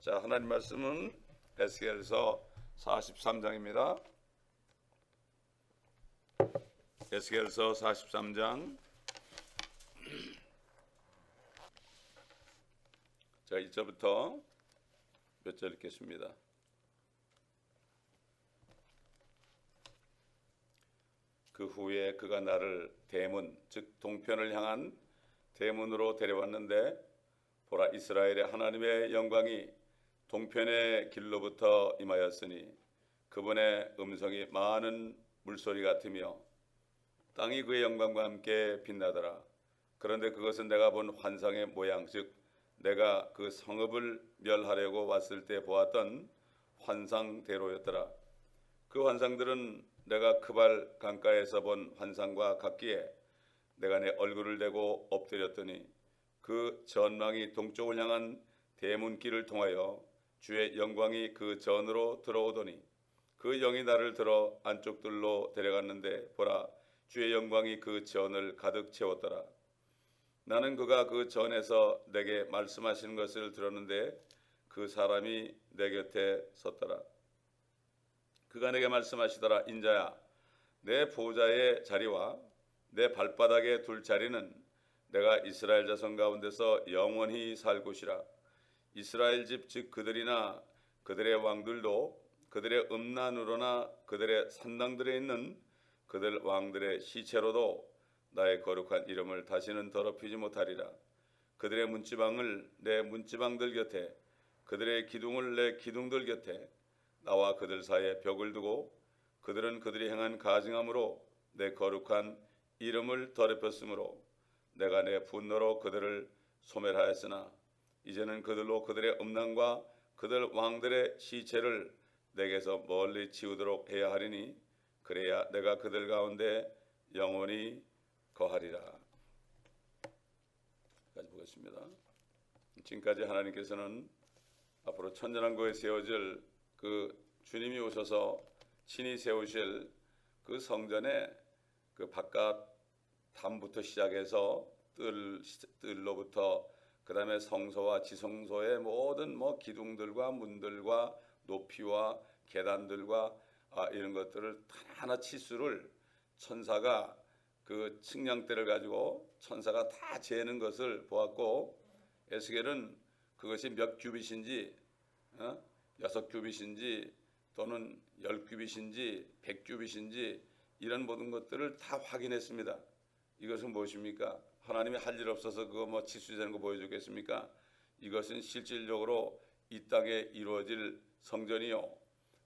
자, 하나님 말씀은 에스겔서 43장입니다. 에스겔서 43장. 자, 1절부터 몇 절 읽겠습니다. 그 후에 그가 나를 대문, 즉 동편을 향한 대문으로 데려왔는데, 보라, 이스라엘의 하나님의 영광이 동편의 길로부터 임하였으니 그분의 음성이 많은 물소리 같으며 땅이 그의 영광과 함께 빛나더라. 그런데 그것은 내가 본 환상의 모양, 즉 내가 그 성읍을 멸하려고 왔을 때 보았던 환상대로였더라. 그 환상들은 내가 크발 강가에서 본 환상과 같기에 내가 내 얼굴을 대고 엎드렸더니 그 전망이 동쪽을 향한 대문길을 통하여 주의 영광이 그 전으로 들어오더니 그 영이 나를 들어 안쪽들로 데려갔는데, 보라, 주의 영광이 그 전을 가득 채웠더라. 나는 그가 그 전에서 내게 말씀하시는 것을 들었는데 그 사람이 내 곁에 섰더라. 그가 내게 말씀하시더라. 인자야, 내 보좌의 자리와 내 발바닥에 둘 자리는 내가 이스라엘 자손 가운데서 영원히 살 곳이라. 이스라엘 집, 즉 그들이나 그들의 왕들도 그들의 음란으로나 그들의 산당들에 있는 그들 왕들의 시체로도 나의 거룩한 이름을 다시는 더럽히지 못하리라. 그들의 문지방을 내 문지방들 곁에, 그들의 기둥을 내 기둥들 곁에, 나와 그들 사이에 벽을 두고 그들은 그들이 행한 가증함으로 내 거룩한 이름을 더럽혔으므로 내가 내 분노로 그들을 소멸하였으나 이제는 그들로 그들의 음란과 그들 왕들의 시체를 내게서 멀리 치우도록 해야 하리니 그래야 내가 그들 가운데 영원히 거하리라. 까지 보겠습니다. 지금까지 하나님께서는 앞으로 천년왕국에 세워질 그 주님이 오셔서 친히 세우실 그 성전의 그 바깥 담부터 시작해서 뜰로부터 그 다음에 성소와 지성소의 모든 기둥들과 문들과 높이와 계단들과 이런 것들을 하나 치수를 천사가 그 측량대를 가지고 천사가 다 재는 것을 보았고, 에스겔은 그것이 몇 규빗인지 6규빗인지 또는 10규빗인지 100규빗인지 이런 모든 것들을 다 확인했습니다. 이것은 무엇입니까? 하나님이 할 일 없어서 그거 치수되는 거 보여주겠습니까? 이것은 실질적으로 이 땅에 이루어질 성전이요,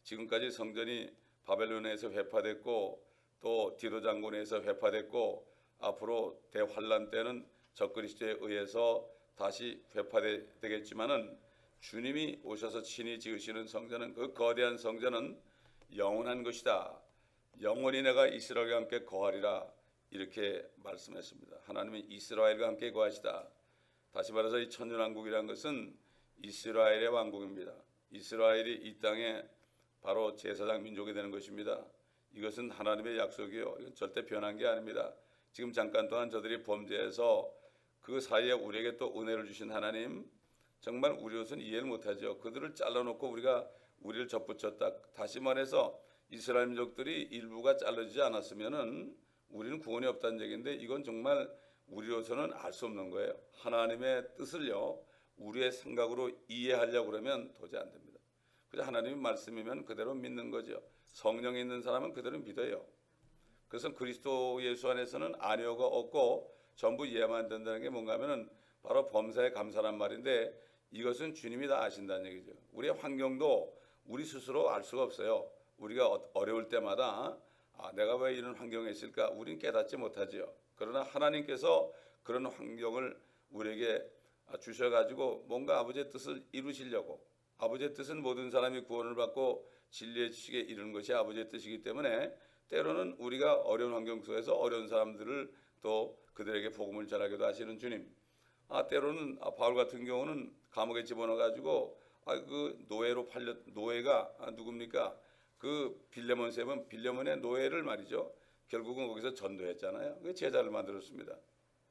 지금까지 성전이 바벨론에서 회파됐고 또 디도 장군에서 회파됐고 앞으로 대환란 때는 적그리스도에 의해서 다시 회파되겠지만은 주님이 오셔서 친히 지으시는 성전은, 그 거대한 성전은 영원한 것이다. 영원히 내가 이스라엘과 함께 거하리라, 이렇게 말씀했습니다. 하나님은 이스라엘과 함께 거하시다. 다시 말해서 이 천년왕국이라는 것은 이스라엘의 왕국입니다. 이스라엘이 이 땅에 바로 제사장 민족이 되는 것입니다. 이것은 하나님의 약속이요, 이건 절대 변한 게 아닙니다. 지금 잠깐 동안 저들이 범죄해서 그 사이에 우리에게 또 은혜를 주신 하나님, 정말 우리로서는 이해를 못하죠. 그들을 잘라놓고 우리를 접붙였다. 다시 말해서 이스라엘 민족들이 일부가 잘라지지 않았으면은 우리는 구원이 없다는 얘기인데, 이건 정말 우리로서는 알 수 없는 거예요. 하나님의 뜻을요, 우리의 생각으로 이해하려고 그러면 도저히 안 됩니다. 그래서 하나님의 말씀이면 그대로 믿는 거죠. 성령이 있는 사람은 그대로 믿어요. 그래서 그리스도 예수 안에서는 아니오가 없고 전부 이해만 된다는 게 뭔가 하면은 바로 범사에 감사란 말인데, 이것은 주님이 다 아신다는 얘기죠. 우리의 환경도 우리 스스로 알 수가 없어요. 우리가 어려울 때마다 내가 왜 이런 환경에 있을까? 우린 깨닫지 못하지요. 그러나 하나님께서 그런 환경을 우리에게 주셔가지고 뭔가 아버지의 뜻을 이루시려고, 아버지의 뜻은 모든 사람이 구원을 받고 진리의 지식에 이르는 것이 아버지의 뜻이기 때문에 때로는 우리가 어려운 환경 속에서 어려운 사람들을 또 그들에게 복음을 전하기도 하시는 주님. 때로는 바울 같은 경우는 감옥에 집어넣어가지고 그 노예가 누굽니까? 그 빌레몬 셈은 빌레몬의 노예를 말이죠. 결국은 거기서 전도했잖아요. 그 제자를 만들었습니다.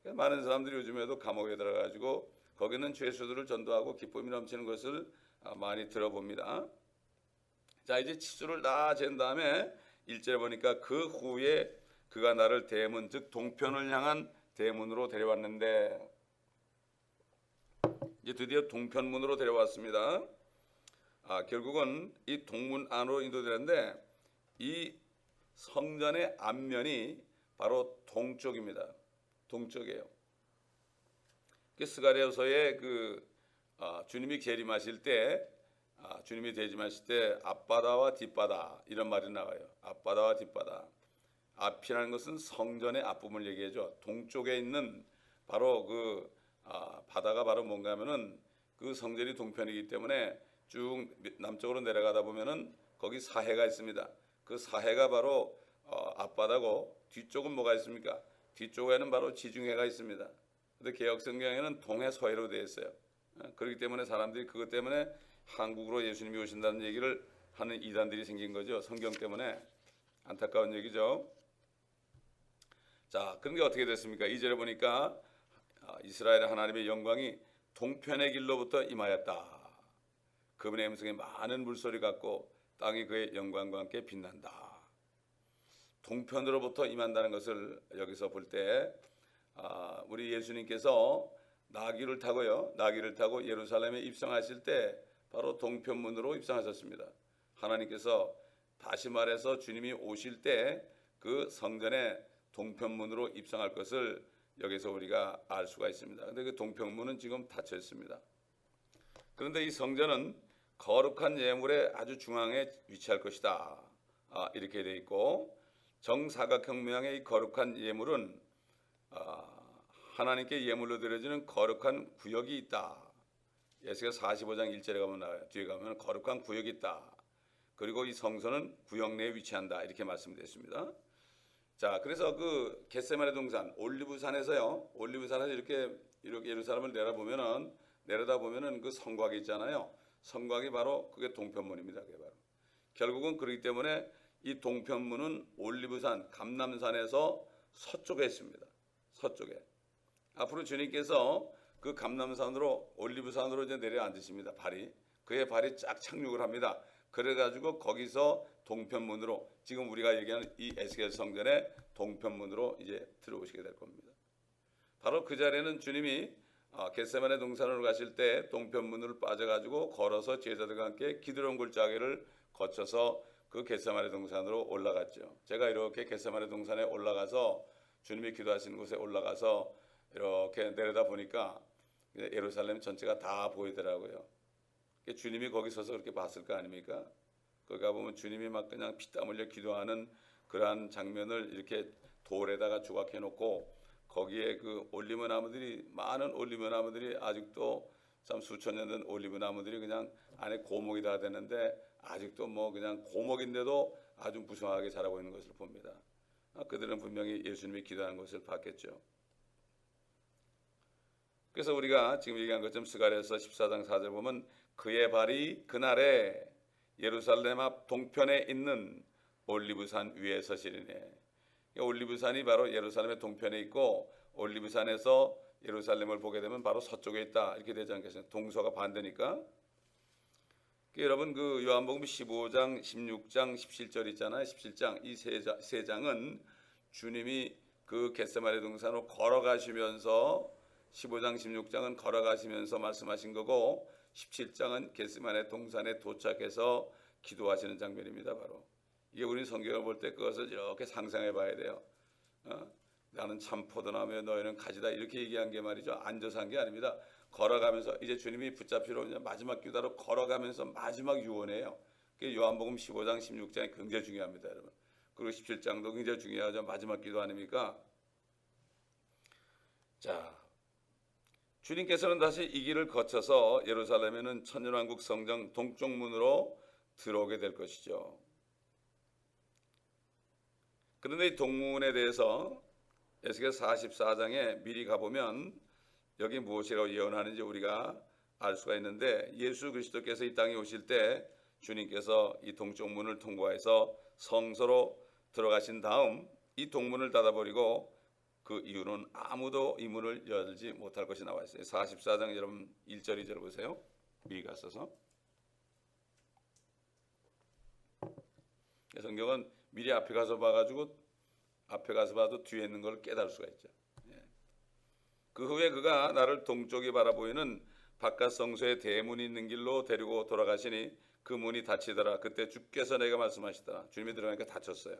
많은 사람들이 요즘에도 감옥에 들어가지고 거기는 죄수들을 전도하고 기쁨이 넘치는 것을 많이 들어봅니다. 자, 이제 치수를 다 잰 다음에 1절에 보니까 그 후에 그가 나를 대문 즉 동편을 향한 대문으로 데려왔는데, 이제 드디어 동편문으로 데려왔습니다. 결국은 이 동문 안으로 인도되는데 이 성전의 앞면이 바로 동쪽입니다. 동쪽이에요. 스가랴서에 주님이 재림하실 때, 주님이 재림하실 때 앞바다와 뒷바다 이런 말이 나와요. 앞바다와 뒷바다. 앞이라는 것은 성전의 앞부분을 얘기하죠. 동쪽에 있는 바로 바다가 바로 뭔가 하면은 그 성전이 동편이기 때문에 쭉 남쪽으로 내려가다 보면은 거기 사해가 있습니다. 그 사해가 바로 앞바다고, 뒤쪽은 뭐가 있습니까? 뒤쪽에는 바로 지중해가 있습니다. 근데 개혁 성경에는 동해 서해로 되어 있어요. 그렇기 때문에 사람들이 그것 때문에 한국으로 예수님이 오신다는 얘기를 하는 이단들이 생긴 거죠. 성경 때문에. 안타까운 얘기죠. 자, 그런 게 어떻게 됐습니까? 2절에 보니까 이스라엘 하나님의 영광이 동편의 길로부터 임하였다. 그분의 음성에 많은 물소리 같고 땅이 그의 영광과 함께 빛난다. 동편으로부터 임한다는 것을 여기서 볼 때 우리 예수님께서 나귀를 타고 예루살렘에 입성하실 때 바로 동편문으로 입성하셨습니다. 하나님께서 다시 말해서 주님이 오실 때 그 성전에 동편문으로 입성할 것을 여기서 우리가 알 수가 있습니다. 그런데 그 동편문은 지금 닫혀 있습니다. 그런데 이 성전은 거룩한 예물의 아주 중앙에 위치할 것이다. 이렇게 되어 있고, 정사각형 모양의 이 거룩한 예물은 하나님께 예물로 드려지는 거룩한 구역이 있다. 예수가 45장 1절에 가면 나와요. 뒤에 가면 거룩한 구역이 있다. 그리고 이 성소는 구역 내에 위치한다. 이렇게 말씀드렸습니다. 자, 그래서 그 겟세마네 동산 올리브산에서요. 올리브산에서 이렇게 예루살렘을 내려다 보면은 그 성곽이 있잖아요. 성곽이 바로 그게 동편문입니다. 그게 바로. 결국은 그렇기 때문에 이 동편문은 올리브산 감람산에서 서쪽에 있습니다. 서쪽에. 앞으로 주님께서 그 감람산으로 올리브산으로 이제 내려앉으십니다. 그의 발이 쫙 착륙을 합니다. 그래가지고 거기서 동편문으로, 지금 우리가 얘기하는 이 에스겔 성전의 동편문으로 이제 들어오시게 될 겁니다. 바로 그 자리에는 주님이 겟세마네 동산으로 가실 때 동편문으로 빠져가지고 걸어서 제자들과 함께 기드론 골짜기를 거쳐서 그 겟세마네 동산으로 올라갔죠. 제가 이렇게 겟세마네 동산에 올라가서 주님이 기도하시는 곳에 올라가서 이렇게 내려다 보니까 예루살렘 전체가 다 보이더라고요. 주님이 거기 서서 그렇게 봤을 거 아닙니까? 거기 가보면 주님이 막 그냥 피땀 흘려 기도하는 그러한 장면을 이렇게 돌에다가 조각해 놓고, 거기에 그 올리브 나무들이, 많은 올리브 나무들이, 아직도 참 수천 년 된 올리브 나무들이 그냥 안에 고목이 다 되는데 아직도 뭐 그냥 고목인데도 아주 무성하게 자라고 있는 것을 봅니다. 그들은 분명히 예수님이 기도하는 것을 봤겠죠. 그래서 우리가 지금 얘기한 것처럼 스가랴서 14장 4절 보면 그의 발이 그날에 예루살렘 앞 동편에 있는 올리브산 위에 서시리네. 올리브산이 바로 예루살렘의 동편에 있고, 올리브산에서 예루살렘을 보게 되면 바로 서쪽에 있다. 이렇게 되지 않겠습니까? 동서가 반대니까. 여러분, 그 요한복음 15장, 16장, 17절 있잖아요. 17장, 이 세 장은 주님이 그 겟세마네 동산으로 걸어가시면서, 15장, 16장은 걸어가시면서 말씀하신 거고, 17장은 겟세마네 동산에 도착해서 기도하시는 장면입니다. 바로 이게 우리 성경을 볼 때 그것을 이렇게 상상해 봐야 돼요. 나는 참 포도나무에 너희는 가지다, 이렇게 얘기한 게 말이죠. 앉아서 한 게 아닙니다. 걸어가면서 이제 주님이 붙잡히러 오는 마지막 기도로 걸어가면서 마지막 유언이에요. 그게 요한복음 15장 16장이 굉장히 중요합니다, 여러분. 그리고 17장도 굉장히 중요하죠. 마지막 기도 아닙니까? 자, 주님께서는 다시 이 길을 거쳐서 예루살렘에는 천년왕국 성전 동쪽 문으로 들어오게 될 것이죠. 그런데 이 동문에 대해서 에스겔 44장에 미리 가보면 여기 무엇이라고 예언하는지 우리가 알 수가 있는데, 예수 그리스도께서 이 땅에 오실 때 주님께서 이 동쪽 문을 통과해서 성소로 들어가신 다음 이 동문을 닫아버리고 그 이유는 아무도 이 문을 열지 못할 것이 나와 있어요. 44장 여러분 1절 2절 보세요. 위에 갔어서 성경은 미리 앞에 가서 봐가지고 앞에 가서 봐도 뒤에 있는 걸 깨달을 수가 있죠. 그 후에 그가 나를 동쪽에 바라보이는 바깥 성소에 대문이 있는 길로 데리고 돌아가시니 그 문이 닫히더라. 그때 주께서 내가 말씀하시더라. 주님이 들어가니까 닫혔어요.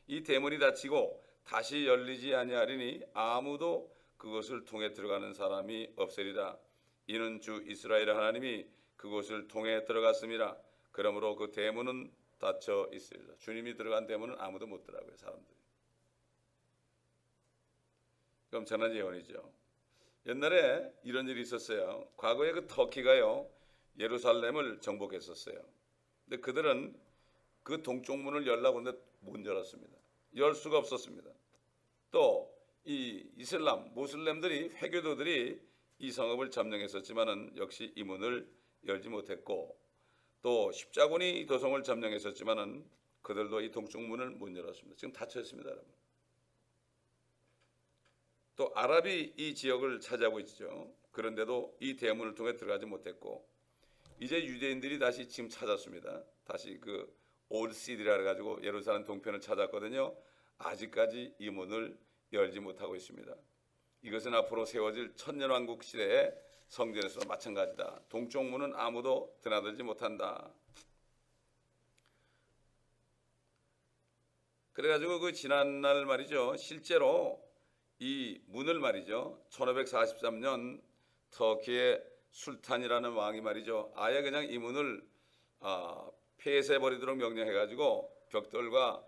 이 대문이 닫히고 다시 열리지 아니하리니 아무도 그것을 통해 들어가는 사람이 없으리라. 이는 주 이스라엘 하나님이 그곳을 통해 들어갔음이라. 그러므로 그 대문은 닫혀 있으리라. 주님이 들어간 대문은 아무도 못 들어가고요. 사람들이. 그럼 전한 예언이죠. 옛날에 이런 일이 있었어요. 과거에 그 터키가요 예루살렘을 정복했었어요. 근데 그들은 그 동쪽 문을 열라고 하는데 못 열었습니다. 열 수가 없었습니다. 또 이 이슬람 모슬렘들이 회교도들이 이 성읍을 점령했었지만은 역시 이 문을 열지 못했고, 또 십자군이 도성을 점령했었지만은 그들도 이 동쪽 문을 못 열었습니다. 지금 닫혀 있습니다, 여러분. 또 아랍이 이 지역을 차지하고 있죠. 그런데도 이 대문을 통해 들어가지 못했고, 이제 유대인들이 다시 지금 찾았습니다. 다시 그 올시디라 해가지고 예루살렘 동편을 찾았거든요. 아직까지 이 문을 열지 못하고 있습니다. 이것은 앞으로 세워질 천년왕국 시대의 성전에서도 마찬가지다. 동쪽 문은 아무도 드나들지 못한다. 그래가지고 그 지난날 말이죠. 실제로 이 문을 말이죠. 1543년 터키의 술탄이라는 왕이 말이죠. 아예 그냥 이 문을 폐쇄해버리도록 명령해가지고 벽돌과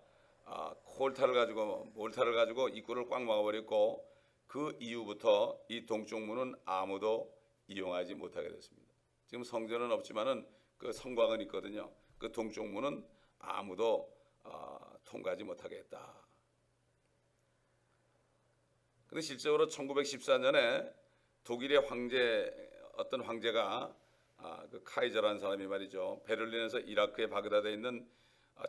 몰타를 가지고 입구를 꽉 막아버렸고, 그 이후부터 이 동쪽 문은 아무도 이용하지 못하게 됐습니다. 지금 성전은 없지만은 그 성곽은 있거든요. 그 동쪽 문은 아무도 통과하지 못하게 했다. 근데 실제로 1914년에 독일의 어떤 황제가 그 카이저라는 사람이 말이죠. 베를린에서 이라크의 바그다드에 있는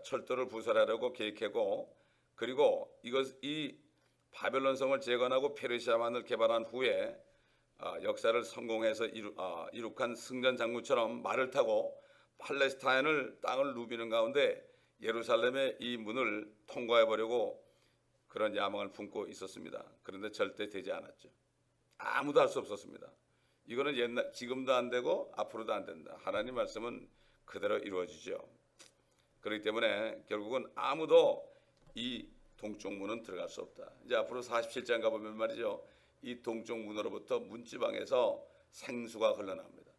철도를 부설하려고 계획하고, 그리고 이 바벨론 성을 재건하고 페르시아만을 개발한 후에 역사를 성공해서 이룩한 승전 장군처럼 말을 타고 팔레스타인을 땅을 누비는 가운데 예루살렘의 이 문을 통과해 보려고 그런 야망을 품고 있었습니다. 그런데 절대 되지 않았죠. 아무도 할 수 없었습니다. 이거는 지금도 안 되고 앞으로도 안 된다. 하나님 말씀은 그대로 이루어지죠. 그렇기 때문에 결국은 아무도 이 동쪽 문은 들어갈 수 없다. 이제 앞으로 47장 가보면 말이죠. 이 동쪽 문으로부터 문지방에서 생수가 흘러납니다.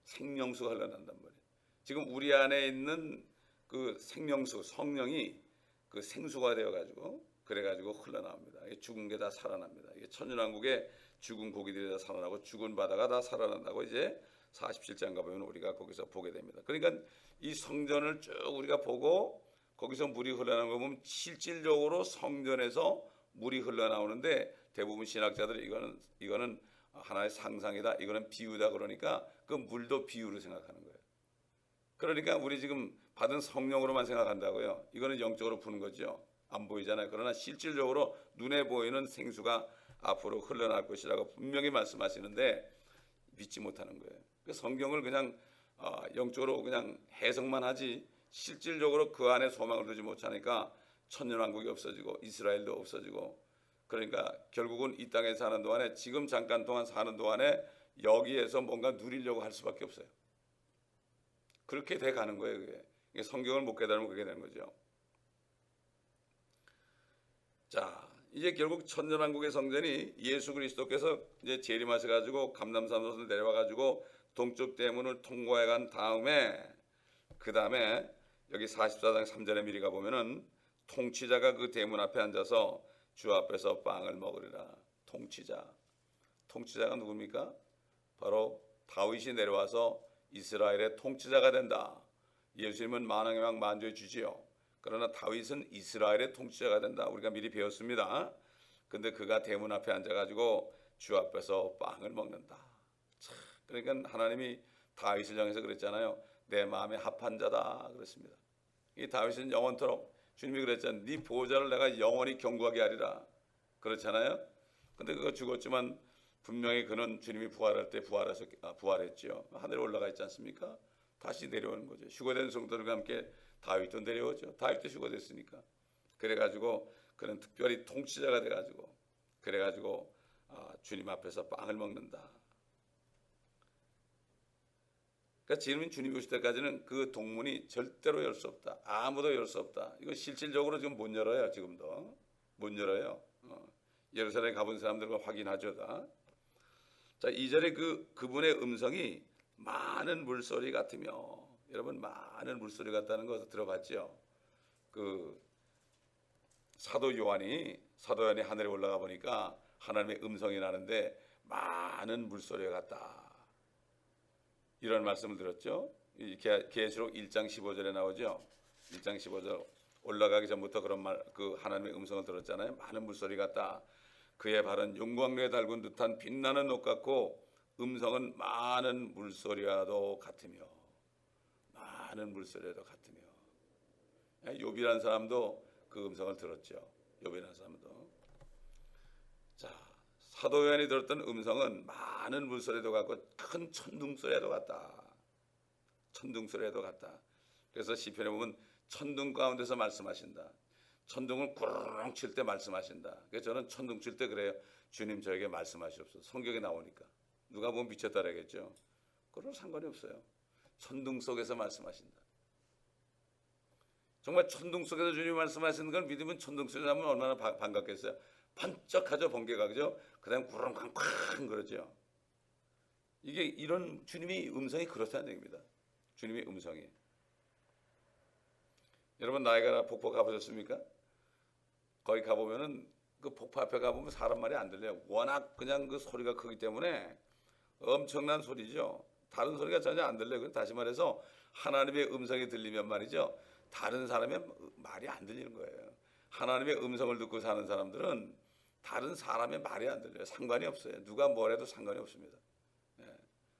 생명수가 흘러난단 말이에요. 지금 우리 안에 있는 그 생명수, 성령이 그 생수가 되어가지고 그래가지고 흘러나옵니다. 죽은 게 다 살아납니다. 이게 천년왕국에 죽은 고기들이 다 살아나고 죽은 바다가 다 살아난다고 이제 47장 가보면 우리가 거기서 보게 됩니다. 그러니까 이 성전을 쭉 우리가 보고 거기서 물이 흘러나오는 거 보면 실질적으로 성전에서 물이 흘러나오는데, 대부분 신학자들이 이거는 하나의 상상이다, 이거는 비유다, 그러니까 그 물도 비유로 생각하는 거예요. 그러니까 우리 지금 받은 성령으로만 생각한다고요. 이거는 영적으로 푸는 거죠. 안 보이잖아요. 그러나 실질적으로 눈에 보이는 생수가 앞으로 흘러날 것이라고 분명히 말씀하시는데 믿지 못하는 거예요. 그 성경을 그냥 영적으로 그냥 해석만 하지 실질적으로 그 안에 소망을 두지 못하니까 천년왕국이 없어지고 이스라엘도 없어지고, 그러니까 결국은 이 땅에 사는 동안에, 지금 잠깐 동안 사는 동안에 여기에서 뭔가 누리려고 할 수밖에 없어요. 그렇게 돼 가는 거예요. 그게 성경을 못 깨달으면 그렇게 되는 거죠. 자, 이제 결국 천년왕국의 성전이 예수 그리스도께서 이제 재림하셔 가지고 감람산으로 내려와 가지고 동쪽 대문을 통과해 간 다음에, 그 다음에 여기 44장 3절에 미리 가보면은 통치자가 그 대문 앞에 앉아서 주 앞에서 빵을 먹으리라. 통치자가 누굽니까? 바로 다윗이 내려와서 이스라엘의 통치자가 된다. 예수님은 만왕의 왕 만주의 주지요. 그러나 다윗은 이스라엘의 통치자가 된다. 우리가 미리 배웠습니다. 근데 그가 대문 앞에 앉아가지고 주 앞에서 빵을 먹는다. 그러니까 하나님이 다윗을 향해서 그랬잖아요. 내 마음에 합한 자다 그랬습니다. 이 다윗은 영원토록, 주님이 그랬잖아요. 네 보호자를 내가 영원히 경고하게 하리라. 그렇잖아요. 근데 그거 죽었지만 분명히 그는 주님이 부활할 때 부활했죠. 하늘에 올라가 있지 않습니까? 다시 내려오는 거죠. 휴거된 성도들과 함께 다윗도 내려오죠. 다윗도 휴거됐으니까. 그래가지고 그는 특별히 통치자가 돼가지고 그래가지고 주님 앞에서 빵을 먹는다. 그러니까 지금 주님이 오실 때까지는 그 동문이 절대로 열 수 없다. 아무도 열 수 없다. 이건 실질적으로 지금 못 열어요. 지금도 못 열어요. 예루살렘에 가본 사람들과 확인하죠. 다. 자, 2절에 그분의 음성이 많은 물소리 같으며, 여러분 많은 물소리 같다는 거 들어봤죠? 그 사도 요한이 하늘에 올라가 보니까 하나님의 음성이 나는데 많은 물소리 같다. 이런 말씀을 들었죠. 계시록 1장 15절에 나오죠. 1장 15절 올라가기 전부터 그런 말, 그 하나님의 음성을 들었잖아요. 많은 물소리 같다. 그의 발은 용광로에 달군 듯한 빛나는 옷 같고 음성은 많은 물소리와도 같으며, 많은 물소리와도 같으며. 욥이라는 사람도 그 음성을 들었죠. 욥이라는 사람도. 자, 사도 요한이 들었던 음성은 많은 물소리도 같고 큰 천둥소리도 같다. 천둥소리도 같다. 그래서 시편에 보면 천둥 가운데서 말씀하신다. 천둥을 구르릉 칠 때 말씀하신다. 그래서 저는 천둥 칠 때 그래요. 주님 저에게 말씀하시옵소서. 성경에 나오니까. 누가 보면 미쳤다 그러겠죠. 그런 상관이 없어요. 천둥 속에서 말씀하신다. 정말 천둥 속에서 주님이 말씀하시는 걸 믿으면 천둥 속에서 하면 얼마나 반갑겠어요. 반짝하죠. 번개가. 그죠? 그 다음에 구름 쾅쾅 그러죠. 이게 이런 주님의 음성이 그렇다는 얘기입니다. 주님의 음성이. 여러분 나이가라 폭포 가보셨습니까? 거기 가보면은 그 폭포 앞에 가보면 사람 말이 안 들려요. 워낙 그냥 그 소리가 크기 때문에 엄청난 소리죠. 다른 소리가 전혀 안 들려요. 다시 말해서 하나님의 음성이 들리면 말이죠. 다른 사람의 말이 안 들리는 거예요. 하나님의 음성을 듣고 사는 사람들은 다른 사람의 말이 안 들려요. 상관이 없어요. 누가 뭐래도 상관이 없습니다.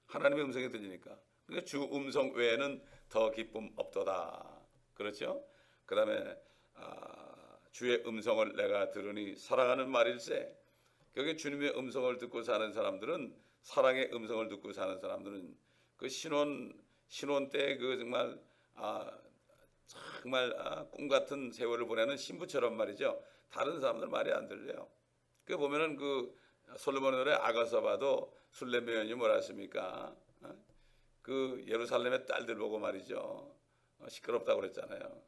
하나님의 음성이 들리니까. 그러니까 주 음성 외에는 더 기쁨 없도다. 그렇죠? 그 다음에 주의 음성을 내가 들으니 사랑하는 말일세. 여기 주님의 음성을 듣고 사는 사람들은, 사랑의 음성을 듣고 사는 사람들은 그 신혼 때 그 정말 꿈 같은 세월을 보내는 신부처럼 말이죠. 다른 사람들 말이 안 들려요. 그 보면은 그 솔로몬의 노래 아가서바도 술렘 여인이 뭐라 했습니까? 그 예루살렘의 딸들 보고 말이죠. 시끄럽다고 그랬잖아요.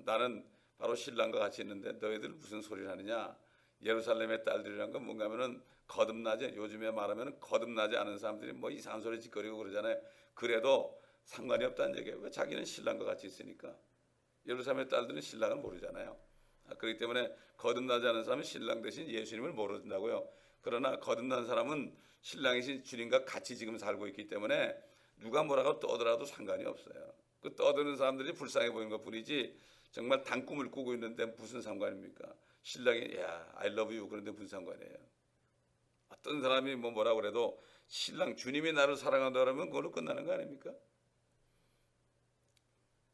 나는 바로 신랑과 같이 있는데 너희들 무슨 소리를 하느냐? 예루살렘의 딸들이란 건 뭔가 하면은 거듭나지, 요즘에 말하면 거듭나지 않은 사람들이 뭐 이상한 소리 짓거리고 그러잖아요. 그래도 상관이 없다는 얘기예요. 왜? 자기는 신랑과 같이 있으니까. 예루살렘의 딸들은 신랑을 모르잖아요. 그렇기 때문에 거듭나지 않은 사람은 신랑 대신 예수님을 모른다고요. 그러나 거듭난 사람은 신랑이신 주님과 같이 지금 살고 있기 때문에 누가 뭐라고 떠들어도 상관이 없어요. 그 떠드는 사람들이 불쌍해 보이는 것 뿐이지 정말 단꿈을 꾸고 있는데 무슨 상관입니까? 신랑이 야 I love you 그런데 무슨 상관이에요? 어떤 사람이 뭐라고 그래도 신랑 주님이 나를 사랑한다 그러면 그걸로 끝나는 거 아닙니까?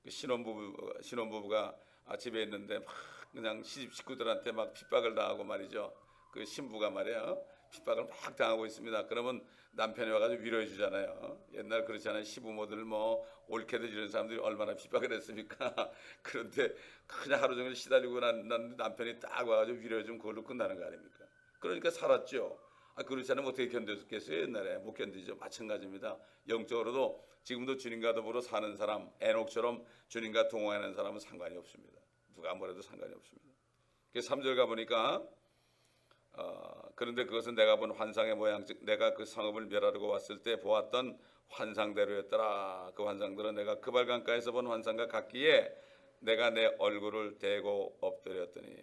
그 신혼부부가 집에 있는데 막 그냥 시집 식구들한테 막 핍박을 당하고 말이죠. 그 신부가 말이에요. 핍박을 막 당하고 있습니다. 그러면 남편이 와가지고 위로해 주잖아요. 옛날 그렇잖아요. 시부모들 뭐 올케들 이런 사람들이 얼마나 핍박을 했습니까? 그런데 그냥 하루 종일 시달리고 난 남편이 딱 와가지고 위로해 주면 그걸로 끝나는 거 아닙니까? 그러니까 살았죠. 그렇지 않으면 어떻게 견뎠겠어요? 옛날에 못 견디죠. 마찬가지입니다. 영적으로도 지금도 주님과 더불어 사는 사람, 에녹처럼 주님과 동행하는 사람은 상관이 없습니다. 누가 뭐래도 상관이 없습니다. 3절 가보니까 그런데 그것은 내가 본 환상의 모양, 즉 내가 그 성읍을 멸하려고 왔을 때 보았던 환상대로였더라. 그 환상들은 내가 그발강가에서 본 환상과 같기에 내가 내 얼굴을 대고 엎드렸더니.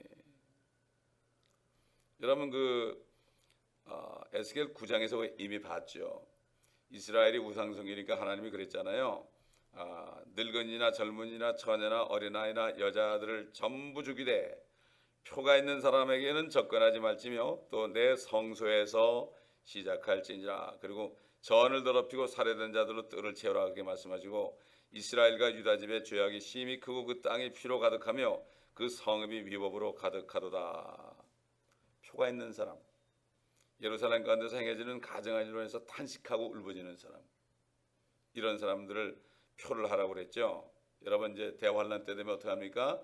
여러분 에스겔 9장에서 이미 봤죠. 이스라엘이 우상숭배니까 하나님이 그랬잖아요. 늙은이나 젊은이나 처녀나 어린아이나 여자들을 전부 죽이되 표가 있는 사람에게는 접근하지 말지며 또 내 성소에서 시작할지니라. 그리고 전을 더럽히고 살해된 자들로 뜰을 채우라 그렇게 말씀하시고 이스라엘과 유다 집의 죄악이 심히 크고 그 땅이 피로 가득하며 그 성읍이 위법으로 가득하도다. 표가 있는 사람, 예루살렘 가운데서 행해지는 가증한 일로 해서 탄식하고 울부짖는 사람, 이런 사람들을 표를 하라고 그랬죠. 여러분 이제 대환란 때 되면 어떻게 합니까?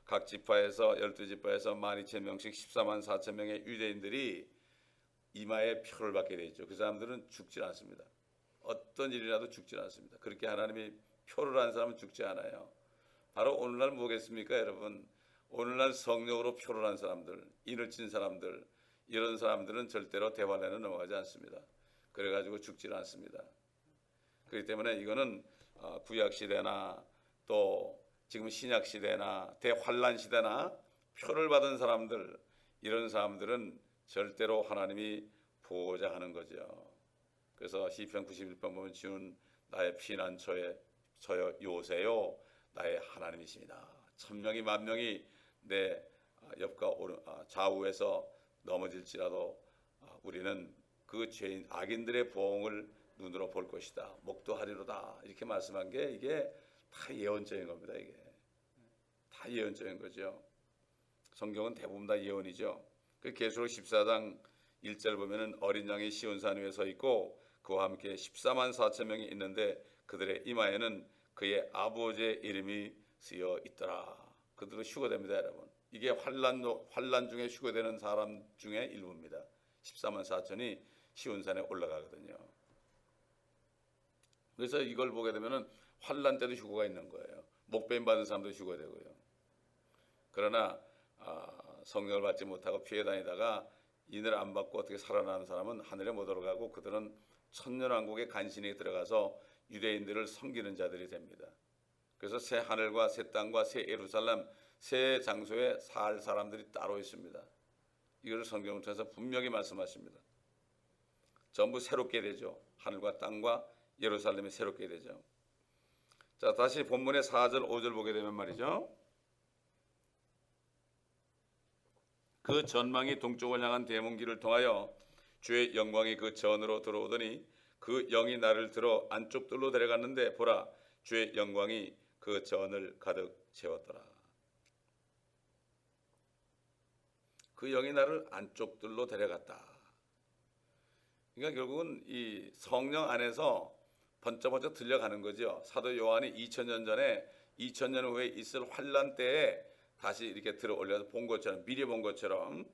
각 지파에서 12지파에서 12,000명씩 14만 4천 명의 유대인들이 이마에 표를 받게 되죠. 그 사람들은 죽지 않습니다. 어떤 일이라도 죽지 않습니다. 그렇게 하나님이 표를 한 사람은 죽지 않아요. 바로 오늘날 뭐겠습니까, 여러분? 오늘날 성령으로 표를 한 사람들, 인을 친 사람들, 이런 사람들은 절대로 대환란에 넘어가지 않습니다. 그래가지고 죽지 않습니다. 그렇기 때문에 이거는 구약 시대나 또 지금 신약 시대나 대환란 시대나 표를 받은 사람들, 이런 사람들은 절대로 하나님이 보호자 하는 거죠. 그래서 시편 91편 보면 주는 나의 피난처에 저여 요새요 나의 하나님이십니다. 천명이 만명이 내 옆과 좌우에서 넘어질지라도 우리는 그 죄인 악인들의 보응을 눈으로 볼 것이다. 목도하리로다. 이렇게 말씀한 게 이게 다 예언적인 겁니다. 이게 다 예언적인 거죠. 성경은 대부분 다 예언이죠. 그 계시록 14장 1절 보면은 어린 양이 시온산 위에 서 있고 그와 함께 14만 4천 명이 있는데 그들의 이마에는 그의 아버지의 이름이 쓰여 있더라. 그들은 휴거됩니다, 여러분. 이게 환란 중에 휴거되는 사람 중에 일부입니다. 14만 4천이 시온산에 올라가거든요. 그래서 이걸 보게 되면은 환란 때도 휴거가 있는 거예요. 목배임 받은 사람도 휴거되고요. 그러나 성령을 받지 못하고 피해 다니다가 인을 안 받고 어떻게 살아나는 사람은 하늘에 못 올라가고 그들은 천년왕국의 간신에 들어가서 유대인들을 섬기는 자들이 됩니다. 그래서 새 하늘과 새 땅과 새 예루살렘, 새 장소에 살 사람들이 따로 있습니다. 이것을 성경을 통해서 분명히 말씀하십니다. 전부 새롭게 되죠. 하늘과 땅과 예루살렘이 새롭게 되죠. 자, 다시 본문의 4절 5절 보게 되면 말이죠. 그 전망이 동쪽을 향한 대문길을 통하여 주의 영광이 그 전으로 들어오더니 그 영이 나를 들어 안쪽 뜰로 데려갔는데 보라 주의 영광이 그 전을 가득 채웠더라. 그 영이 나를 안쪽 뜰로 데려갔다. 그러니까 결국은 이 성령 안에서 번쩍번쩍 들려가는 거죠. 사도 요한이 2000년 전에 2000년 후에 있을 환란 때에 다시 이렇게 들어 올려서 본 것처럼 미리 본 것처럼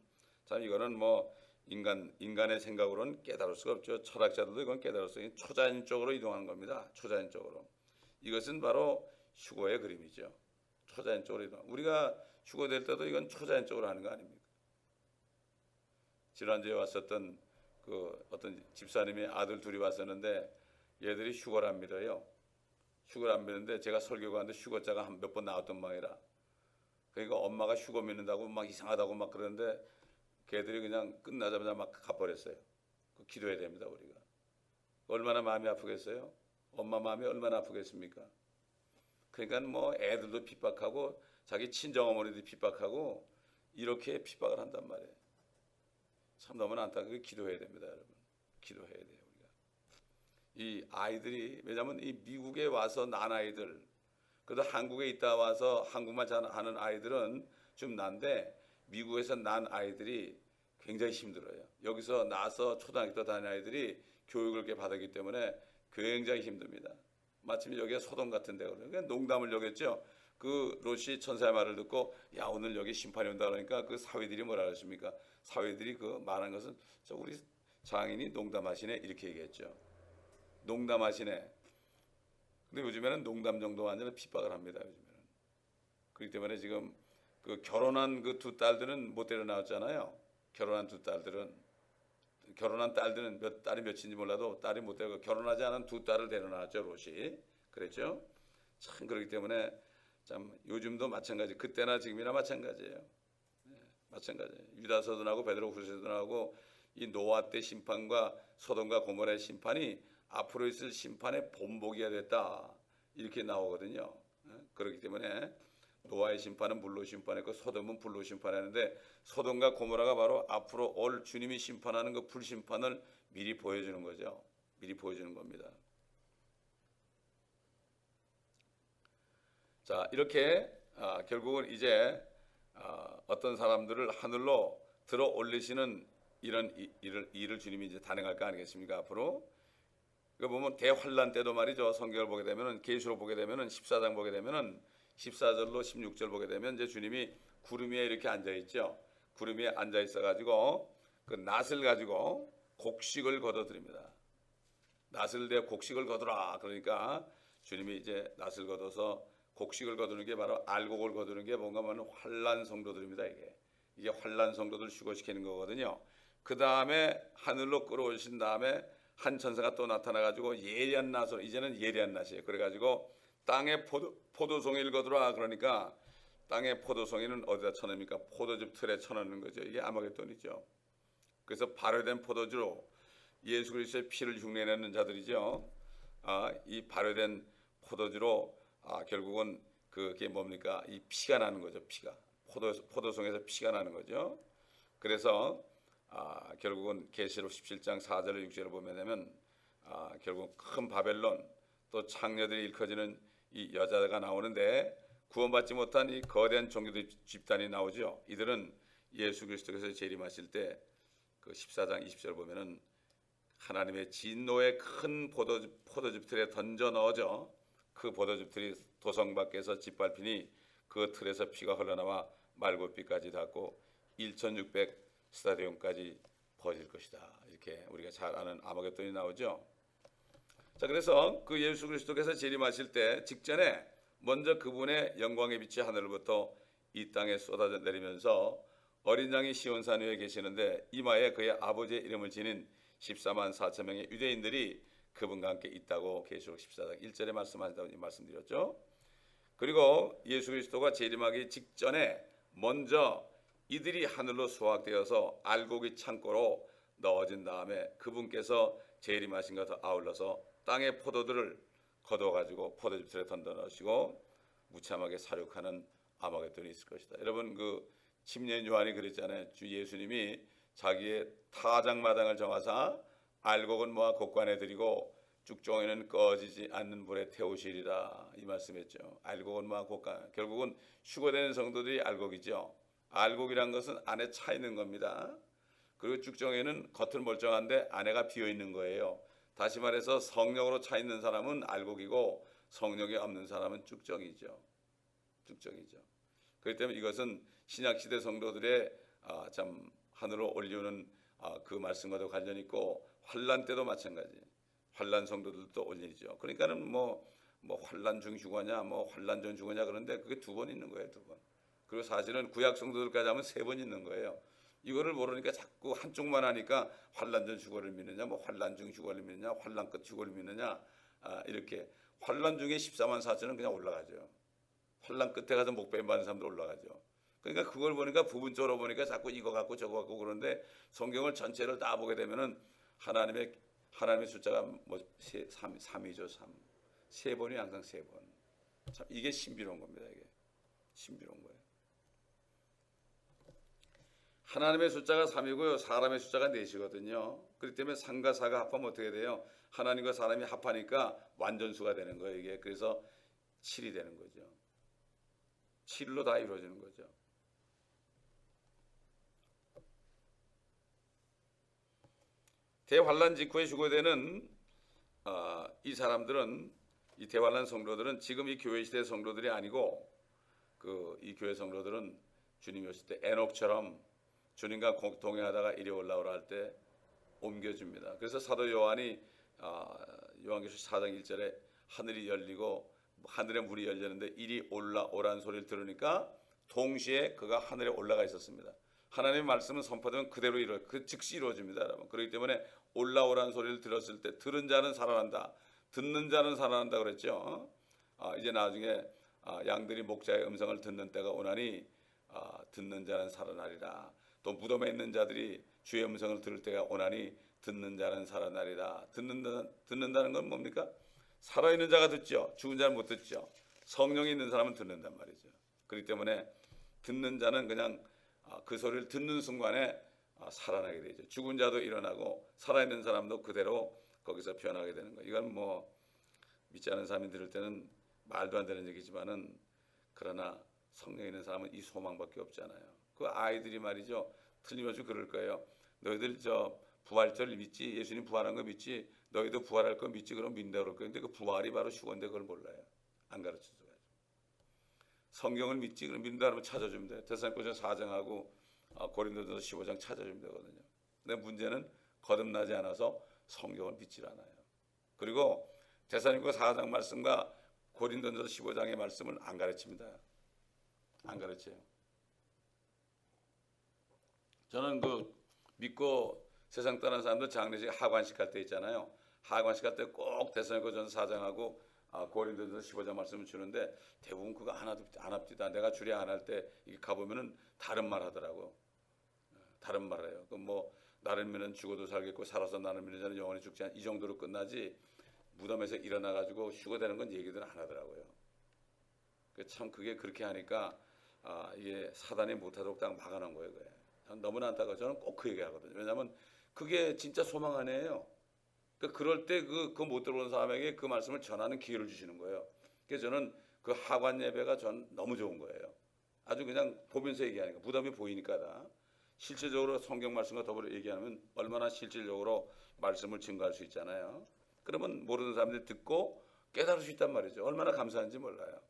참 이거는 뭐 인간의 생각으로는 깨달을 수가 없죠. 철학자들도 이건 깨달을 수 있는 초자연적으로 이동하는 겁니다. 초자연적으로. 이것은 바로 휴거의 그림이죠. 초자연적으로 이동. 우리가 휴거될 때도 이건 초자연적으로 하는 거 아닙니까? 지난주에 왔었던 그 어떤 집사님의 아들 둘이 왔었는데 얘들이 휴거를 안 믿어요. 휴거를 안 믿는데 제가 설교가 하는데 휴거자가 한 몇 번 나왔던 모양이라. 그러니까 엄마가 휴거 믿는다고 막 이상하다고 막 그러는데 걔들이 그냥 끝나자마자 막 가버렸어요. 기도해야 됩니다, 우리가. 얼마나 마음이 아프겠어요? 엄마 마음이 얼마나 아프겠습니까? 그러니까 뭐 애들도 핍박하고 자기 친정어머니도 핍박하고 이렇게 핍박을 한단 말이에요. 참 너무나 안타깝게 기도해야 됩니다, 여러분. 기도해야 돼요, 우리가. 이 아이들이 왜냐하면 이 미국에 와서 난 아이들, 그래도 한국에 있다 와서 한국말 잘하는 아이들은 좀 난데 미국에서 난 아이들이 굉장히 힘들어요. 여기서 나서 초등학교 때 다니는 아이들이 교육을 이렇게 받았기 때문에 굉장히 힘듭니다. 마침 여기가 소돔 같은 데거든요. 그러니까 농담을 여겼죠. 그 롯이 천사의 말을 듣고 야 오늘 여기 심판이 온다 그러니까 그 사위들이 뭐라 그러십니까? 사위들이 그 말한 것은 저 우리 장인이 농담하시네 이렇게 얘기했죠. 농담하시네. 근데 요즘에는 농담 정도가 아니라 핍박을 합니다. 요즘에는. 그렇기 때문에 지금 그 결혼한 그 두 딸들은 못 데려 나왔잖아요. 결혼한 두 딸들은 결혼한 딸들은 몇 딸이 몇인지 몰라도 딸이 못 데려 결혼하지 않은 두 딸을 데려 나왔죠. 롯이. 그랬죠. 참 그렇기 때문에 참 요즘도 마찬가지. 그때나 지금이나 마찬가지예요. 네, 마찬가지예요. 유다 서든하고 베드로 후서 서든하고 이 노아 때 심판과 소돔과 고모라의 심판이 앞으로 있을 심판의 본보기가 됐다. 이렇게 나오거든요. 그렇기 때문에 노아의 심판은 물로 심판했고 소돔은 불로 심판했는데 소돔과 고모라가 바로 앞으로 올 주님이 심판하는 그 불심판을 미리 보여주는 거죠. 미리 보여주는 겁니다. 자 이렇게 결국은 이제 어떤 사람들을 하늘로 들어 올리시는 이런 일을 주님이 이제 단행할 거 아니겠습니까? 앞으로. 그 보면 대환란 때도 말이죠. 성경을 보게 되면은 계시록 보게 되면은 14장 보게 되면은 14절로 16절 보게 되면 이제 주님이 구름 위에 이렇게 앉아 있죠. 구름 위에 앉아 있어 가지고 그 낫을 가지고 곡식을 거둬 드립니다. 낫을 대 곡식을 거두라. 그러니까 주님이 이제 낫을 거둬서 곡식을 거두는 게 바로 알곡을 거두는 게 뭔가 하면 환란 성도들입니다. 이게 환란 성도들 휴거시키는 거거든요. 그 다음에 하늘로 끌어오신 다음에 한 천사가 또 나타나 가지고 예리한 낫으로, 이제는 예리한 낫이에요. 그래 가지고 땅에 포도송이를 거두라. 그러니까 땅에 포도송이는 어디다 쳐넣습니까? 포도즙 틀에 쳐넣는 거죠. 이게 아마겟돈이죠. 그래서 발효된 포도주로 예수 그리스도의 피를 흉내내는 자들이죠. 이 발효된 포도주로 결국은 그게 뭡니까? 이 피가 나는 거죠. 피가 포도송에서 피가 나는 거죠. 그래서 결국은 계시록 17장 4절로 6절을 보면 되면 결국 큰 바벨론 또 창녀들이 일컬어지는 이 여자가 나오는데 구원받지 못한 이 거대한 종교들 집단이 나오죠. 이들은 예수 그리스도께서 재림하실 때 그 14장 20절 보면은 하나님의 진노의 큰 포도즙 틀에 던져 넣어져 그 포도즙 틀이 도성 밖에서 짓밟히니 그 틀에서 피가 흘러나와 말고빛까지 닿고 1600 스타디움까지 퍼질 것이다. 이렇게 우리가 잘 아는 아마겟돈이 나오죠. 자, 그래서 그 예수 그리스도께서 재림하실 때 직전에 먼저 그분의 영광의 빛이 하늘로부터 이 땅에 쏟아져 내리면서 어린 양이 시온산 위에 계시는데 이마에 그의 아버지의 이름을 지닌 14만 4천 명의 유대인들이 그분과 함께 있다고 계시록 14장 1절에 말씀하신다고 말씀드렸죠. 그리고 예수 그리스도가 재림하기 직전에 먼저 이들이 하늘로 수확되어서 알곡이 창고로 넣어진 다음에 그분께서 재림하신 것과 아울러서 땅의 포도들을 거둬가지고 포도즙틀에 던져 넣으시고 무참하게 사륙하는 아마겟돈이 있을 것이다. 여러분 그 침례 요한이 그랬잖아요. 주 예수님이 자기의 타작마당을 정하사 알곡은 모아 곡관에 드리고 쭉종이는 꺼지지 않는 불에 태우시리라 이 말씀했죠. 알곡은 모아 곡관, 결국은 휴거되는 성도들이 알곡이죠. 알곡이란 것은 안에 차 있는 겁니다. 그리고 쭉종이는 겉은 멀쩡한데 안에가 비어 있는 거예요. 다시 말해서 성령으로 차 있는 사람은 알곡이고 성령이 없는 사람은 쭉정이죠. 쭉정이죠. 그렇기 때문에 이것은 신약시대 성도들의 참 하늘로 올리우는 그 말씀과도 관련이 있고 환란 때도 마찬가지. 환란 성도들도 올리죠. 그러니까는 뭐 환란 중 휴거냐, 뭐 환란 전 휴거냐 그런데 그게 두 번 있는 거예요, 두 번. 그리고 사실은 구약 성도들까지 하면 세 번 있는 거예요. 이거를 모르니까 자꾸 한쪽만 하니까 환란 전 휴거를 믿느냐, 뭐 환란 중 휴거를 믿느냐, 환란 끝 휴거를 믿느냐, 이렇게 환란 중에 14만 4천은 그냥 올라가죠. 환란 끝에 가서 목배임 받는 사람도 올라가죠. 그러니까 그걸 보니까 부분적으로 보니까 자꾸 이거 갖고 저거 갖고 그런데 성경을 전체를 다 보게 되면은 하나님의 숫자가 뭐 3이죠, 3. 세 번이 항상 세 번. 참 이게 신비로운 겁니다. 이게 신비로운 거예요. 하나님의 숫자가 3이고요. 사람의 숫자가 4시거든요. 그렇기 때문에 3과 4가 합하면 어떻게 돼요? 하나님과 사람이 합하니까 완전수가 되는 거예요. 이게 그래서 7이 되는 거죠. 7로 다 이루어지는 거죠. 대환란 직후에 휴거되는 이 사람들은, 이 대환란 성도들은 지금 이 교회 시대 성도들이 아니고 이 교회 성도들은 주님이 오실 때 에녹처럼 주님과 동행하다가 이리 올라오라 할 때 옮겨줍니다. 그래서 사도 요한이 요한계시록 4장 1절에 하늘이 열리고 하늘에 물이 열렸는데 이리 올라오라는 소리를 들으니까 동시에 그가 하늘에 올라가 있었습니다. 하나님의 말씀은 선포되면 그대로 즉시 이루어집니다, 여러분. 그렇기 때문에 올라오라는 소리를 들었을 때 들은 자는 살아난다, 듣는 자는 살아난다 그랬죠. 이제 나중에 양들이 목자의 음성을 듣는 때가 오나니 듣는 자는 살아나리라. 또 무덤에 있는 자들이 주의 음성을 들을 때가 오나니 듣는 자는 살아나리라. 듣는다는 건 뭡니까? 살아있는 자가 듣죠. 죽은 자는 못 듣죠. 성령이 있는 사람은 듣는단 말이죠. 그렇기 때문에 듣는 자는 그냥 그 소리를 듣는 순간에 살아나게 되죠. 죽은 자도 일어나고 살아있는 사람도 그대로 거기서 변하게 되는 거예요. 이건 뭐 믿지 않는 사람이 들을 때는 말도 안 되는 얘기지만은 그러나 성령 있는 사람은 이 소망밖에 없잖아요. 그 아이들이 말이죠. 틀림없이 그럴 거예요. 너희들 저 부활절 믿지? 예수님 부활한 거 믿지? 너희도 부활할 거 믿지? 그럼 믿는다 그럴 거예요. 근데 그 부활이 바로 휴거인데 그걸 몰라요. 안 가르쳐줘요. 성경을 믿지? 그럼 믿는다 그러면 찾아주면 돼요. 데살로니가서 4장하고 고린도전서 15장 찾아주면 되거든요. 근데 문제는 거듭나지 않아서 성경을 믿질 않아요. 그리고 데살로니가 4장 말씀과 고린도전서 15장의 말씀을 안 가르칩니다. 안 가르쳐요. 저는 그 믿고 세상 떠난 사람들 장례식 하관식 할 때 있잖아요. 하관식 할 때 꼭 데살로니가전서 4장하고 고린도전서 15장 말씀을 주는데 대부분 그거 안 합디다. 내가 주례 안 할 때 가보면은 다른 말 하더라고요. 다른 말을 해요. 그 뭐 나를 믿는 죽어도 살겠고 살아서 나를 믿는 자는 영원히 죽지 않. 이 정도로 끝나지 무덤에서 일어나 가지고 휴거되는 건 얘기들 안 하더라고요. 참 그게 그렇게 하니까 이게 사단이 못하도록 딱 막아놓은 거예요. 그게. 너무나 안타까워. 저는 꼭 그 얘기하거든요. 왜냐하면 그게 진짜 소망 아니에요. 그럴 때 그거 못 들어오는 사람에게 그 말씀을 전하는 기회를 주시는 거예요. 그래서 저는 그 하관 예배가 전 너무 좋은 거예요. 아주 그냥 보면서 얘기하니까 무덤이 보이니까다. 실질적으로 성경 말씀과 더불어 얘기하면 얼마나 실질적으로 말씀을 증거할 수 있잖아요. 그러면 모르는 사람들이 듣고 깨달을 수 있단 말이죠. 얼마나 감사한지 몰라요.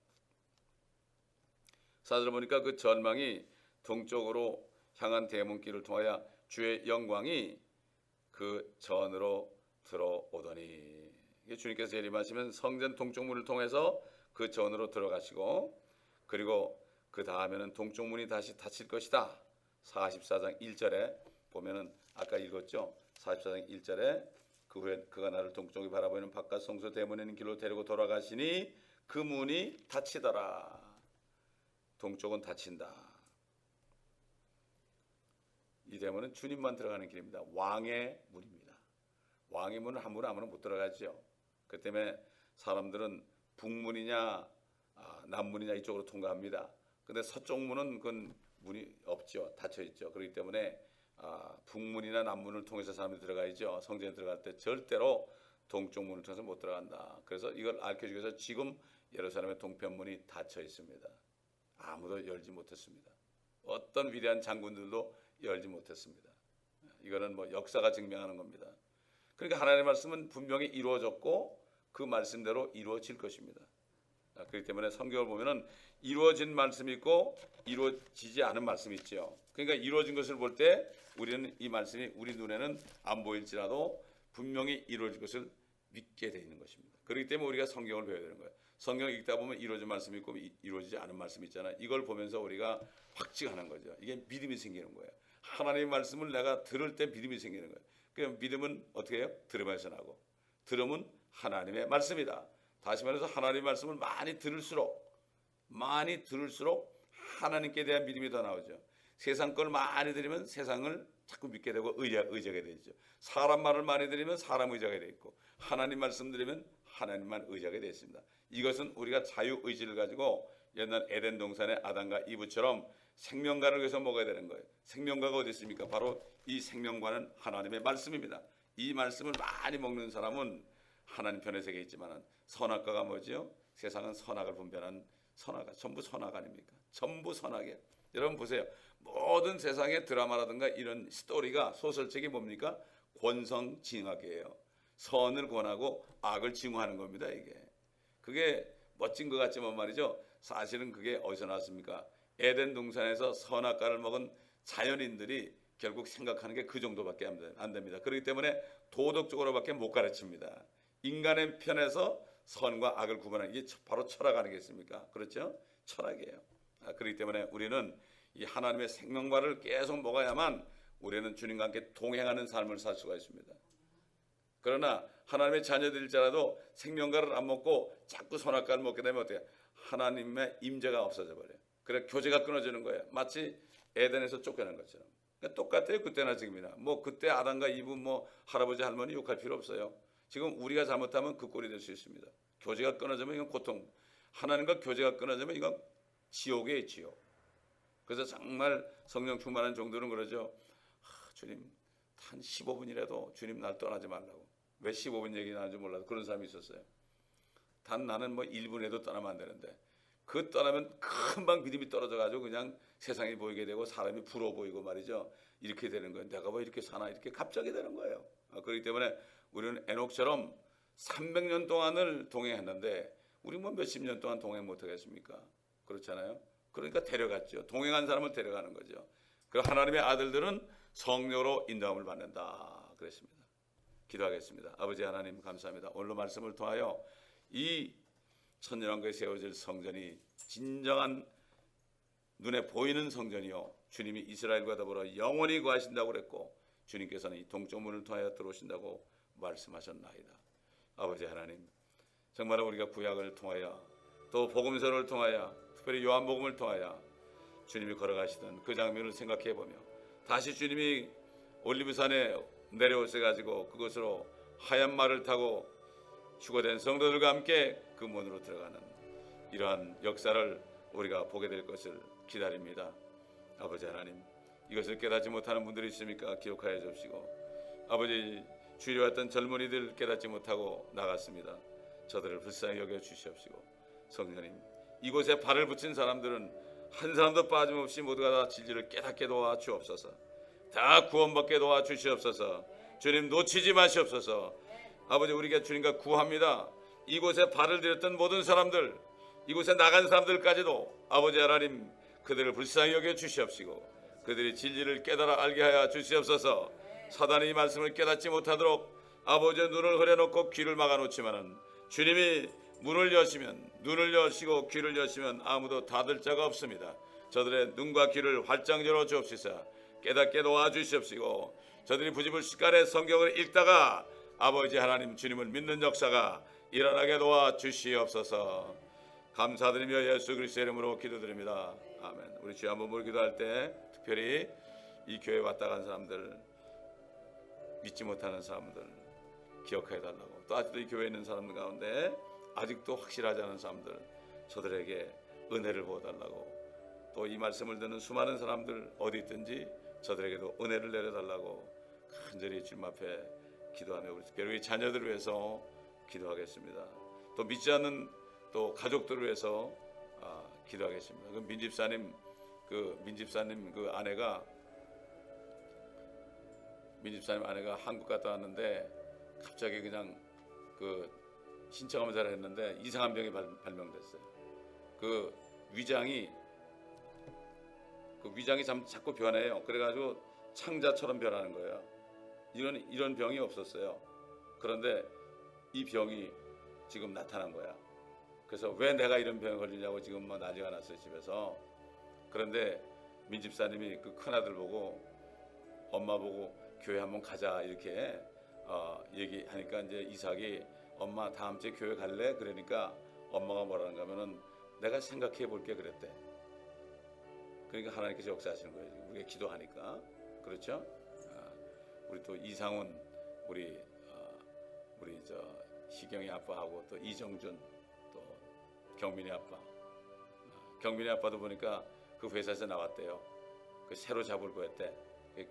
사절 보니까 그 전망이 동쪽으로 향한 대문길을 통하여 주의 영광이 그 전으로 들어오더니, 주님께서 예림하시면 성전 동쪽문을 통해서 그 전으로 들어가시고, 그리고 그 다음에는 동쪽문이 다시 닫힐 것이다. 44장 1절에 보면은 아까 읽었죠. 44장 1절에 그 후에 그가 나를 동쪽이 바라보이는 바깥 성소 대문에 있는 길로 데리고 돌아가시니 그 문이 닫히더라. 동쪽은 닫힌다. 이 대문은 주님만 들어가는 길입니다. 왕의 문입니다. 왕의 문은 함부로 아무나 못 들어가죠. 그 때문에 사람들은 북문이냐 남문이냐 이쪽으로 통과합니다. 근데 서쪽 문은 그건 문이 없죠. 닫혀 있죠. 그렇기 때문에 북문이나 남문을 통해서 사람들이 들어가야죠. 성전에 들어갈 때 절대로 동쪽 문을 통해서 못 들어간다. 그래서 이걸 알려주기 위해서 지금 예루살렘의 동편문이 닫혀 있습니다. 아무도 열지 못했습니다. 어떤 위대한 장군들도 열지 못했습니다. 이거는 뭐 역사가 증명하는 겁니다. 그러니까 하나님의 말씀은 분명히 이루어졌고 그 말씀대로 이루어질 것입니다. 그렇기 때문에 성경을 보면은 이루어진 말씀이 있고 이루어지지 않은 말씀이 있죠. 그러니까 이루어진 것을 볼 때 우리는 이 말씀이 우리 눈에는 안 보일지라도 분명히 이루어질 것을 믿게 되어 있는 것입니다. 그렇기 때문에 우리가 성경을 배워야 되는 거예요. 성경을 읽다 보면 이루어진 말씀이 있고 이루어지지 않은 말씀이 있잖아요. 이걸 보면서 우리가 확증하는 거죠. 이게 믿음이 생기는 거예요. 하나님의 말씀을 내가 들을 때 믿음이 생기는 거예요. 그럼 믿음은 어떻게 해요? 들음에서 나고, 들음은 하나님의 말씀이다. 다시 말해서 하나님의 말씀을 많이 들을수록 하나님께 대한 믿음이 더 나오죠. 세상 걸 많이 들으면 세상을 자꾸 믿게 되고 의지하게 되죠. 사람 말을 많이 들으면 사람 의지하게 돼 있고, 하나님 말씀 들으면 하나님만 의지하게 되어 있습니다. 이것은 우리가 자유의지를 가지고 옛날 에덴 동산의 아담과 이브처럼 생명과를 위해서 먹어야 되는 거예요. 생명과가 어디 있습니까? 바로 이 생명과는 하나님의 말씀입니다. 이 말씀을 많이 먹는 사람은 하나님 편에 서게 있지만 선악과가 뭐지요? 세상은 선악을 분별한 선악, 전부 선악 아닙니까? 전부 선악이에요. 여러분 보세요. 모든 세상의 드라마라든가 이런 스토리가, 소설책이 뭡니까? 권성징악이에요. 선을 권하고 악을 징후하는 겁니다. 그게 멋진 것 같지만 말이죠. 사실은 그게 어디서 나왔습니까? 에덴 동산에서 선악과를 먹은 자연인들이 결국 생각하는 게 그 정도밖에 안 됩니다. 그렇기 때문에 도덕적으로밖에 못 가르칩니다. 인간의 편에서 선과 악을 구분하는 게 바로 철학 아니겠습니까? 그렇죠? 철학이에요. 그렇기 때문에 우리는 이 하나님의 생명과를 계속 먹어야만 우리는 주님과 함께 동행하는 삶을 살 수가 있습니다. 그러나 하나님의 자녀들일지라도 생명과를 안 먹고 자꾸 선악과를 먹게 되면 어때요? 하나님의 임재가 없어져 버려요. 그래 교제가 끊어지는 거예요. 마치 에덴에서 쫓겨난 것처럼. 그러니까 똑같아요. 그때나 지금이나. 뭐 그때 아담과 이브 뭐 할아버지 할머니 욕할 필요 없어요. 지금 우리가 잘못하면 그 꼴이 될 수 있습니다. 교제가 끊어지면 이건 고통. 하나님과 교제가 끊어지면 이건 지옥이에요, 지옥. 그래서 정말 성령 충만한 정도는 그러죠. 주님 한 15분이라도 주님 날 떠나지 말라고. 왜 15분 얘기 나는지 몰라도 그런 사람이 있었어요. 단 나는 뭐 1분에도 떠나면 안 되는데 그 떠나면 금방 믿음이 떨어져가지고 그냥 세상이 보이게 되고 사람이 부러워 보이고 말이죠. 이렇게 되는 거예요. 내가 왜 이렇게 사나 이렇게 갑자기 되는 거예요. 그렇기 때문에 우리는 에녹처럼 300년 동안을 동행했는데 우리 뭐 몇십 년 동안 동행 못하겠습니까? 그렇잖아요. 그러니까 데려갔죠. 동행한 사람을 데려가는 거죠. 그 하나님의 아들들은 성령으로 인도함을 받는다 그랬습니다. 기도하겠습니다. 아버지 하나님 감사합니다. 오늘 말씀을 통하여 이 천년왕국에 세워질 성전이 진정한 눈에 보이는 성전이요 주님이 이스라엘과 더불어 영원히 거하신다고 그랬고 주님께서는 이 동쪽 문을 통하여 들어오신다고 말씀하셨나이다. 아버지 하나님 정말 우리가 구약을 통하여 또 복음서를 통하여 특별히 요한복음을 통하여 주님이 걸어가시던 그 장면을 생각해 보며 다시 주님이 올리브산에 내려오셔가지고 그곳으로 하얀 말을 타고 휴거된 성도들과 함께 그 문으로 들어가는 이러한 역사를 우리가 보게 될 것을 기다립니다. 아버지 하나님 이것을 깨닫지 못하는 분들이 있습니까? 기억하여 주시고 아버지 주일에 왔던 젊은이들 깨닫지 못하고 나갔습니다. 저들을 불쌍히 여겨 주시옵시고 성령님 이곳에 발을 붙인 사람들은 한 사람도 빠짐없이 모두가 다 진리를 깨닫게 도와 주옵소서. 다 구원받게 도와 주시옵소서. 주님 놓치지 마시옵소서. 아버지 우리가 주님과 구합니다. 이곳에 발을 들였던 모든 사람들 이곳에 나간 사람들까지도 아버지 하나님 그들을 불쌍히 여겨 주시옵시고 그들이 진리를 깨달아 알게 하여 주시옵소서. 사단이 이 말씀을 깨닫지 못하도록 아버지의 눈을 흐려놓고 귀를 막아놓지만은 주님이 문을 여시면 눈을 여시고 귀를 여시면 아무도 닫을 자가 없습니다. 저들의 눈과 귀를 활짝 열어 주옵시사 깨닫게 도와주시옵시고 저들이 부지불식간에 성경을 읽다가 아버지 하나님 주님을 믿는 역사가 일어나게 도와주시옵소서. 감사드리며 예수 그리스도의 이름으로 기도드립니다. 아멘. 우리 주여 한번 기도할 때 특별히 이 교회 왔다 간 사람들 믿지 못하는 사람들 기억해 달라고 또 아직도 이 교회에 있는 사람들 가운데 아직도 확실하지 않은 사람들 저들에게 은혜를 부어달라고 또 이 말씀을 듣는 수많은 사람들 어디 있든지 저들에게도 은혜를 내려달라고 간절히 주님 앞에 기도하며 우리 특별히 자녀들을 위해서 기도하겠습니다. 또 믿지 않는 또 가족들을 위해서 기도하겠습니다. 그 민집사님 그 아내가 한국 갔다 왔는데 갑자기 그냥 그 신체 검사를 했는데 이상한 병이 발명됐어요. 그 위장이 자꾸 변해요. 그래가지고 창자처럼 변하는 거예요. 이런 병이 없었어요. 그런데 이 병이 지금 나타난 거야. 그래서 왜 내가 이런 병에 걸리냐고 지금 뭐 난리가 났어요 집에서. 그런데 민집사님이 그 큰아들 보고 엄마 보고 교회 한번 가자 이렇게 얘기하니까 이제 이삭이 엄마 다음 주에 교회 갈래? 그러니까 엄마가 뭐라는가 하면은 내가 생각해 볼게 그랬대. 그러니까 하나님께서 역사하시는 거예요. 우리가 기도하니까. 그렇죠? 우리 또 이상훈 우리 저 희경이 아빠하고 또 이정준 또 경민이 아빠. 경민이 아빠도 보니까 그 회사에서 나왔대요. 그 새로 잡을 거였대.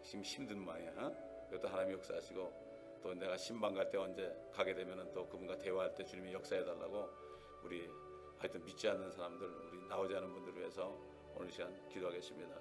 지금 힘든 모양이야. 그것도 하나님이 역사하시고 또 내가 신방 갈 때 언제 가게 되면은 또 그분과 대화할 때 주님이 역사해 달라고 우리 하여튼 믿지 않는 사람들 우리 나오지 않은 분들을 위해서 오늘 시간 기도하겠습니다.